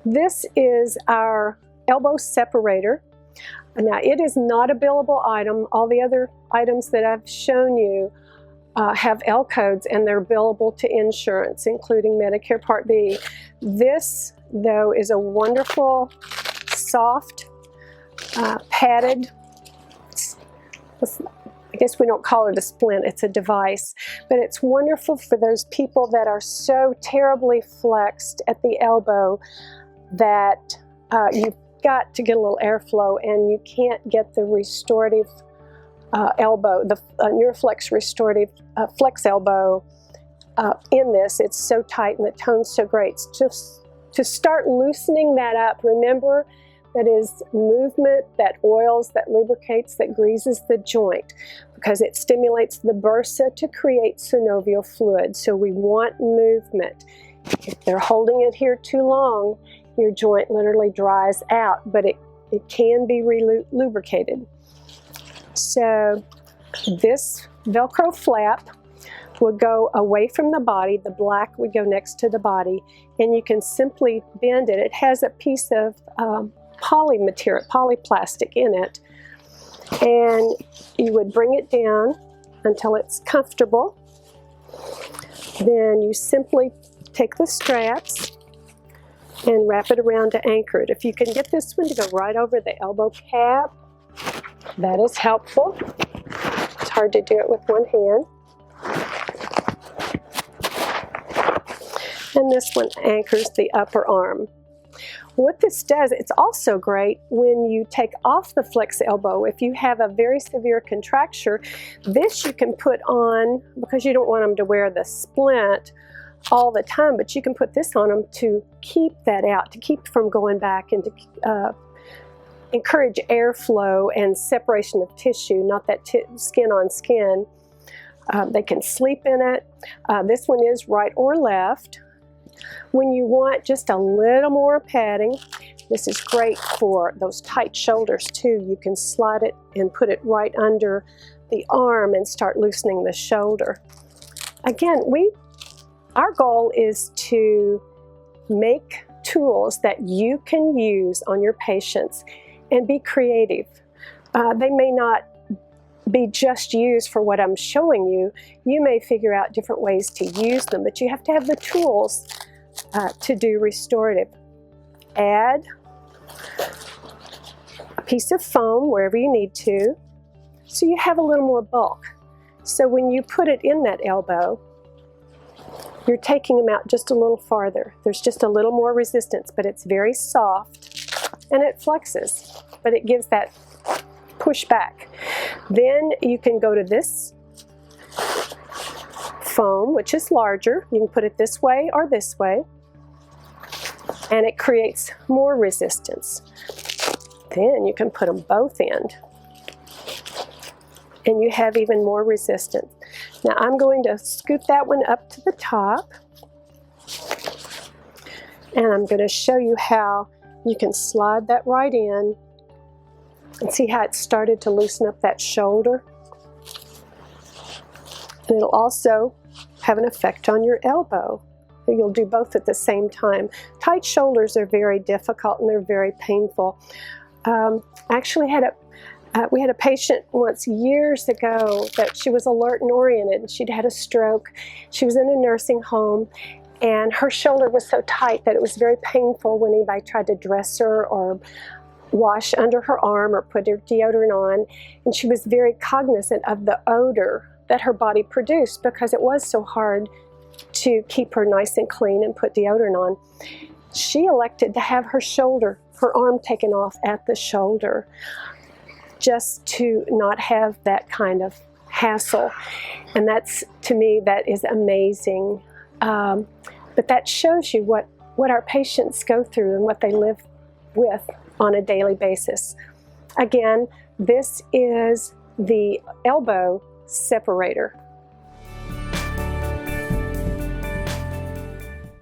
This is our elbow separator. Now, it is not a billable item. All the other items that I've shown you have L codes, and they're billable to insurance, including Medicare Part B. This, though, is a wonderful, soft, padded, I guess we don't call it a splint, it's a device, but it's wonderful for those people that are so terribly flexed at the elbow that you've got to get a little airflow and you can't get the restorative elbow, the Neuroflex restorative flex elbow in this. It's so tight and the tone's so great. It's just to start loosening that up. Remember, that is movement that oils, that lubricates, that greases the joint, because it stimulates the bursa to create synovial fluid. So we want movement. If they're holding it here too long, your joint literally dries out, but it can be lubricated. So this Velcro flap would go away from the body. The black would go next to the body, and you can simply bend it. It has a piece of polyplastic in it, and you would bring it down until it's comfortable. Then you simply take the straps and wrap it around to anchor it. If you can get this one to go right over the elbow cap, that is helpful. It's hard to do it with one hand. And this one anchors the upper arm. What this does, it's also great when you take off the flex elbow. If you have a very severe contracture, this you can put on, because you don't want them to wear the splint all the time, but you can put this on them to keep that out, to keep from going back, and to encourage airflow and separation of tissue, not that skin on skin. They can sleep in it. This one is right or left. When you want just a little more padding, this is great for those tight shoulders too. You can slide it and put it right under the arm and start loosening the shoulder. Again, our goal is to make tools that you can use on your patients and be creative. They may not be just used for what I'm showing you. You may figure out different ways to use them, but you have to have the tools to do restorative. Add a piece of foam wherever you need to, so you have a little more bulk. So when you put it in that elbow, you're taking them out just a little farther. There's just a little more resistance, but it's very soft and it flexes, but it gives that push back. Then you can go to this foam, which is larger. You can put it this way or this way, and it creates more resistance. Then you can put them both in, and you have even more resistance. Now I'm going to scoop that one up to the top, and I'm going to show you how you can slide that right in and see how it started to loosen up that shoulder. And it'll also have an effect on your elbow. You'll do both at the same time. Tight shoulders are very difficult and they're very painful. Actually we had a patient once years ago that she was alert and oriented, and she'd had a stroke. She was in a nursing home, and her shoulder was so tight that it was very painful when anybody tried to dress her or wash under her arm or put her deodorant on. And she was very cognizant of the odor that her body produced, because it was so hard to keep her nice and clean and put deodorant on. She elected to have her arm taken off at the shoulder, just to not have that kind of hassle. And that's, to me, that is amazing. But that shows you what our patients go through and what they live with on a daily basis. Again, this is the elbow separator.